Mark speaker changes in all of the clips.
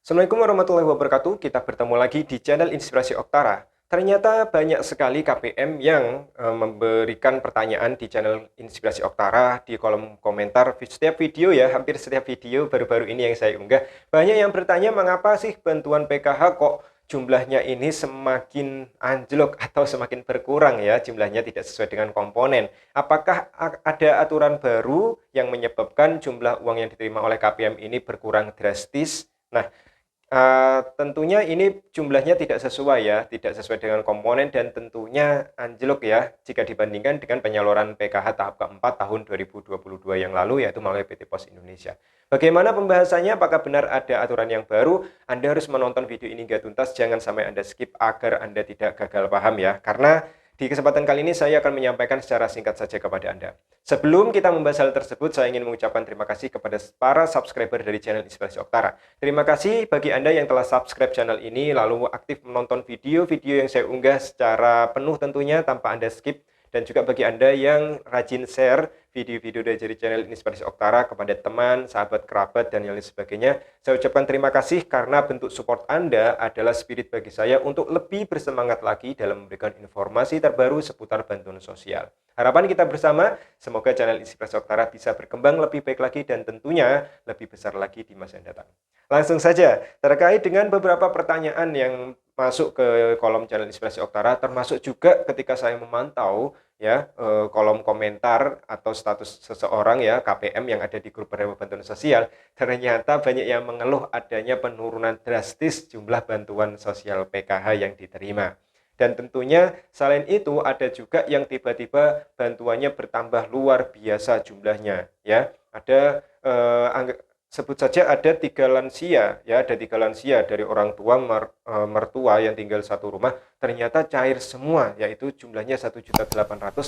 Speaker 1: Assalamualaikum warahmatullahi wabarakatuh. Kita bertemu lagi di channel Inspirasi Oktara. Ternyata banyak sekali KPM yang memberikan pertanyaan di channel Inspirasi Oktara di kolom komentar setiap video ya, hampir setiap video baru-baru ini yang saya unggah. Banyak yang bertanya mengapa sih bantuan PKH kok jumlahnya ini semakin anjlok atau semakin berkurang ya, jumlahnya tidak sesuai dengan komponen. Apakah ada aturan baru yang menyebabkan jumlah uang yang diterima oleh KPM ini berkurang drastis? Nah, tentunya ini jumlahnya tidak sesuai ya, tidak sesuai dengan komponen dan tentunya anjlok ya jika dibandingkan dengan penyaluran PKH tahap keempat tahun 2022 yang lalu yaitu melalui PT Pos Indonesia. Bagaimana pembahasannya? Apakah benar ada aturan yang baru? Anda harus menonton video ini hingga tuntas, jangan sampai Anda skip agar Anda tidak gagal paham ya. Karena di kesempatan kali ini saya akan menyampaikan secara singkat saja kepada Anda. Sebelum kita membahas hal tersebut, saya ingin mengucapkan terima kasih kepada para subscriber dari channel Inspirasi Oktara. Terima kasih bagi Anda yang telah subscribe channel ini, lalu aktif menonton video-video yang saya unggah secara penuh tentunya tanpa Anda skip. Dan juga bagi Anda yang rajin share video-video dari channel Inspirasi Oktara kepada teman, sahabat, kerabat, dan yang lain sebagainya. Saya ucapkan terima kasih karena bentuk support Anda adalah spirit bagi saya untuk lebih bersemangat lagi dalam memberikan informasi terbaru seputar bantuan sosial. Harapan kita bersama, semoga channel Inspirasi Oktara bisa berkembang lebih baik lagi dan tentunya lebih besar lagi di masa yang datang. Langsung saja, terkait dengan beberapa pertanyaan yang masuk ke kolom channel Inspirasi Oktara, termasuk juga ketika saya memantau ya kolom komentar atau status seseorang ya KPM yang ada di grup penerima bantuan sosial, ternyata banyak yang mengeluh adanya penurunan drastis jumlah bantuan sosial PKH yang diterima. Dan tentunya selain itu ada juga yang tiba-tiba bantuannya bertambah luar biasa jumlahnya ya. Ada sebut saja ada 3 lansia ya, ada 3 lansia dari orang tua mertua yang tinggal satu rumah, ternyata cair semua, yaitu jumlahnya 1.800.000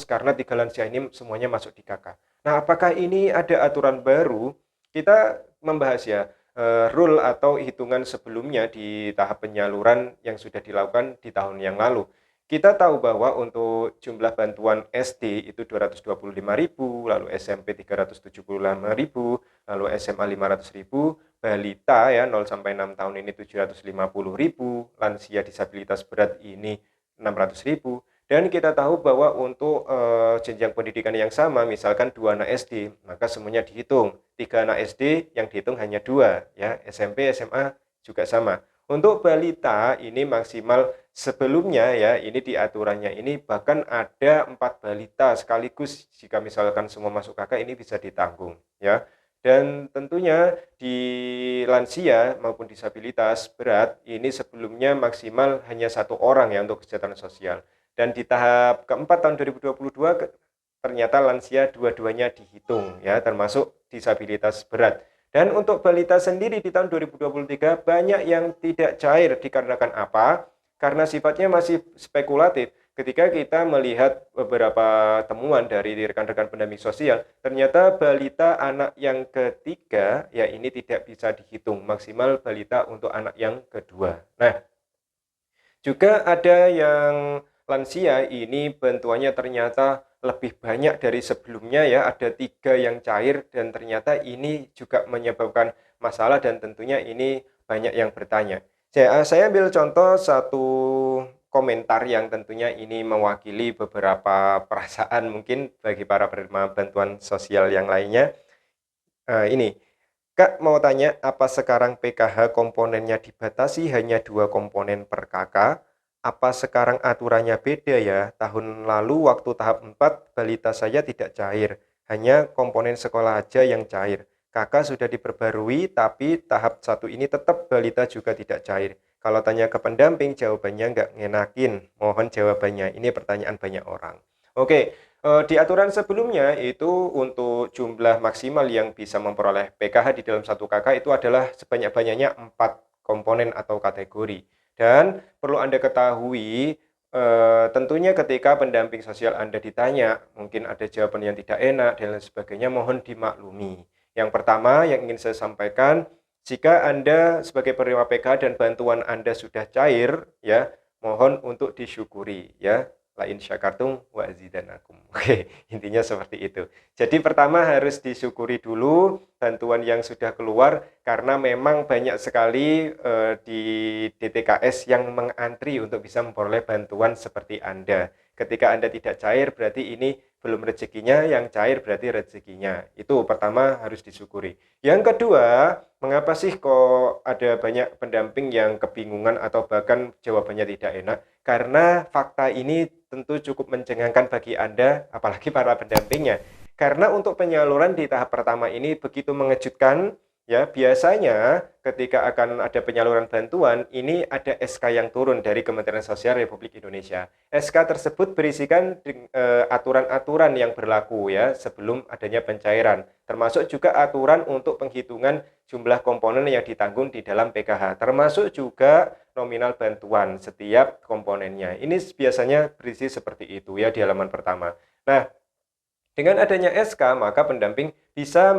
Speaker 1: karena 3 lansia ini semuanya masuk di KK. Nah, apakah ini ada aturan baru? Kita membahas ya rule atau hitungan sebelumnya di tahap penyaluran yang sudah dilakukan di tahun yang lalu. Kita tahu bahwa untuk jumlah bantuan SD itu 225.000, lalu SMP 375.000, lalu SMA 500.000, balita ya 0 sampai 6 tahun ini 750.000, lansia disabilitas berat ini 600.000. Dan kita tahu bahwa untuk jenjang pendidikan yang sama, misalkan 2 anak SD, maka semuanya dihitung. 3 anak SD yang dihitung hanya 2 ya, SMP, SMA juga sama. Untuk balita ini maksimal sebelumnya ya, ini di aturannya ini bahkan ada 4 balita sekaligus jika misalkan semua masuk KK ini bisa ditanggung ya. Dan tentunya di lansia maupun disabilitas berat ini sebelumnya maksimal hanya 1 orang ya untuk kesejahteraan sosial. Dan di tahap keempat tahun 2022 ternyata lansia dua-duanya dihitung ya, termasuk disabilitas berat. Dan untuk balita sendiri di tahun 2023 banyak yang tidak cair dikarenakan apa? Karena sifatnya masih spekulatif. Ketika kita melihat beberapa temuan dari rekan-rekan pendamping sosial, ternyata balita anak yang ketiga ya ini tidak bisa dihitung, maksimal balita untuk anak yang kedua. Nah, juga ada yang lansia ini bantuannya ternyata lebih banyak dari sebelumnya ya, ada 3 yang cair dan ternyata ini juga menyebabkan masalah dan tentunya ini banyak yang bertanya. Saya ambil contoh satu komentar yang tentunya ini mewakili beberapa perasaan mungkin bagi para penerima bantuan sosial yang lainnya. Ini, Kak mau tanya, apa sekarang PKH komponennya dibatasi hanya 2 komponen per KK? Apa sekarang aturannya beda ya? Tahun lalu waktu tahap 4 balita saya tidak cair, hanya komponen sekolah aja yang cair. KK sudah diperbarui tapi tahap 1 ini tetap balita juga tidak cair. Kalau tanya ke pendamping jawabannya nggak ngenakin. Mohon jawabannya. Ini pertanyaan banyak orang. Oke, di aturan sebelumnya itu untuk jumlah maksimal yang bisa memperoleh PKH di dalam satu KK itu adalah sebanyak-banyaknya 4 komponen atau kategori. Dan perlu Anda ketahui, tentunya ketika pendamping sosial Anda ditanya, mungkin ada jawaban yang tidak enak dan lain sebagainya, mohon dimaklumi. Yang pertama yang ingin saya sampaikan, jika Anda sebagai penerima PKH dan bantuan Anda sudah cair, ya, mohon untuk disyukuri, ya. la in syakartum wa azidanakum. Oke, intinya seperti itu. Jadi pertama harus disyukuri dulu bantuan yang sudah keluar karena memang banyak sekali di DTKS yang mengantri untuk bisa memperoleh bantuan seperti Anda. Ketika Anda tidak cair berarti ini belum rezekinya, yang cair berarti rezekinya. Itu pertama harus disyukuri. Yang kedua, mengapa sih kok ada banyak pendamping yang kebingungan atau bahkan jawabannya tidak enak? Karena fakta ini tentu cukup mencengangkan bagi Anda, apalagi para pendampingnya. Karena untuk penyaluran di tahap pertama ini begitu mengejutkan, ya, biasanya ketika akan ada penyaluran bantuan, ini ada SK yang turun dari Kementerian Sosial Republik Indonesia. SK tersebut berisikan aturan-aturan yang berlaku ya sebelum adanya pencairan, termasuk juga aturan untuk penghitungan jumlah komponen yang ditanggung di dalam PKH, termasuk juga nominal bantuan setiap komponennya. Ini biasanya berisi seperti itu ya di halaman pertama. Nah, dengan adanya SK, maka pendamping bisa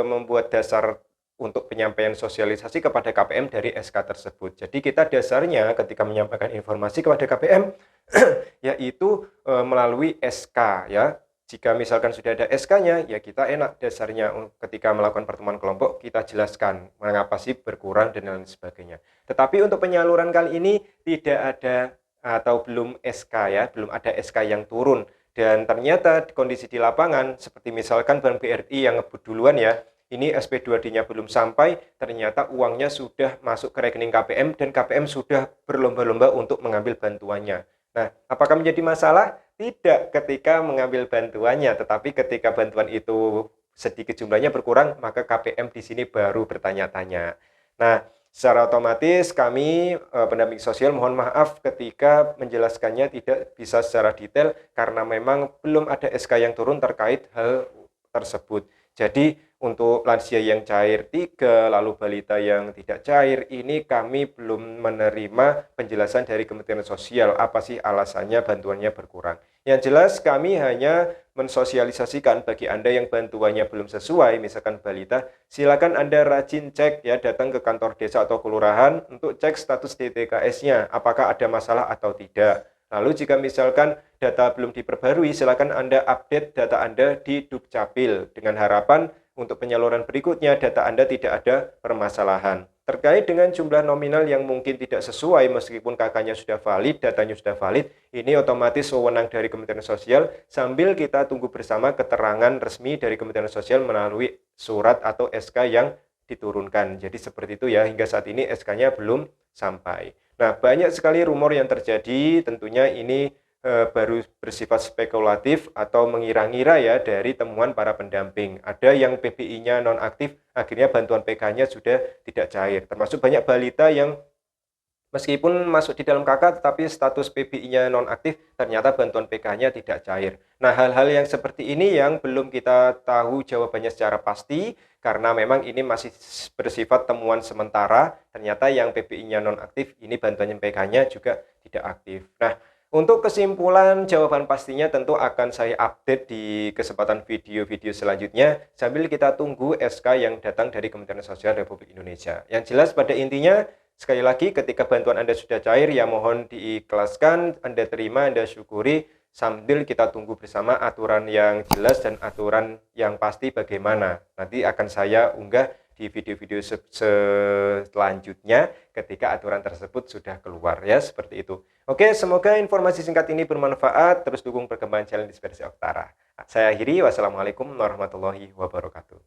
Speaker 1: membuat dasar untuk penyampaian sosialisasi kepada KPM dari SK tersebut. Jadi kita dasarnya ketika menyampaikan informasi kepada KPM yaitu melalui SK ya. Jika misalkan sudah ada SK-nya, ya kita enak dasarnya ketika melakukan pertemuan kelompok kita jelaskan mengapa sih berkurang dan lain sebagainya. Tetapi untuk penyaluran kali ini tidak ada atau belum SK ya, belum ada SK yang turun. Dan ternyata kondisi di lapangan seperti misalkan Bank BRI yang ngebut duluan ya, ini SP2D-nya belum sampai, ternyata uangnya sudah masuk ke rekening KPM dan KPM sudah berlomba-lomba untuk mengambil bantuannya. Nah, apakah menjadi masalah? Tidak ketika mengambil bantuannya, tetapi ketika bantuan itu sedikit jumlahnya berkurang, maka KPM di sini baru bertanya-tanya. Nah, secara otomatis kami pendamping sosial mohon maaf ketika menjelaskannya tidak bisa secara detail karena memang belum ada SK yang turun terkait hal tersebut. Jadi untuk lansia yang cair 3, lalu balita yang tidak cair, ini kami belum menerima penjelasan dari Kementerian Sosial, apa sih alasannya bantuannya berkurang. Yang jelas kami hanya mensosialisasikan bagi Anda yang bantuannya belum sesuai, misalkan balita, silakan Anda rajin cek ya, datang ke kantor desa atau kelurahan untuk cek status DTKS-nya, apakah ada masalah atau tidak. Lalu jika misalkan data belum diperbarui, silakan Anda update data Anda di Dukcapil dengan harapan untuk penyaluran berikutnya data Anda tidak ada permasalahan. Terkait dengan jumlah nominal yang mungkin tidak sesuai meskipun kakaknya sudah valid, datanya sudah valid, ini otomatis wewenang dari Kementerian Sosial sambil kita tunggu bersama keterangan resmi dari Kementerian Sosial melalui surat atau SK yang diturunkan. Jadi seperti itu ya, hingga saat ini SK-nya belum sampai. Nah, banyak sekali rumor yang terjadi, tentunya ini baru bersifat spekulatif atau mengira-ngira ya dari temuan para pendamping. Ada yang PBI-nya nonaktif, akhirnya bantuan PK-nya sudah tidak cair. Termasuk banyak balita yang meskipun masuk di dalam KK tetapi status PBI-nya nonaktif, ternyata bantuan PK-nya tidak cair. Nah, hal-hal yang seperti ini yang belum kita tahu jawabannya secara pasti karena memang ini masih bersifat temuan sementara. Ternyata yang PBI-nya nonaktif, ini bantuan PK-nya juga tidak aktif. Nah, untuk kesimpulan jawaban pastinya tentu akan saya update di kesempatan video-video selanjutnya sambil kita tunggu SK yang datang dari Kementerian Sosial Republik Indonesia. Yang jelas pada intinya, sekali lagi ketika bantuan Anda sudah cair ya mohon diikhlaskan, Anda terima, Anda syukuri sambil kita tunggu bersama aturan yang jelas dan aturan yang pasti bagaimana. Nanti akan saya unggah di video-video selanjutnya ketika aturan tersebut sudah keluar ya, seperti itu. Oke, semoga informasi singkat ini bermanfaat. Terus dukung perkembangan channel Inspirasi Oktara. Saya akhiri, wassalamualaikum warahmatullahi wabarakatuh.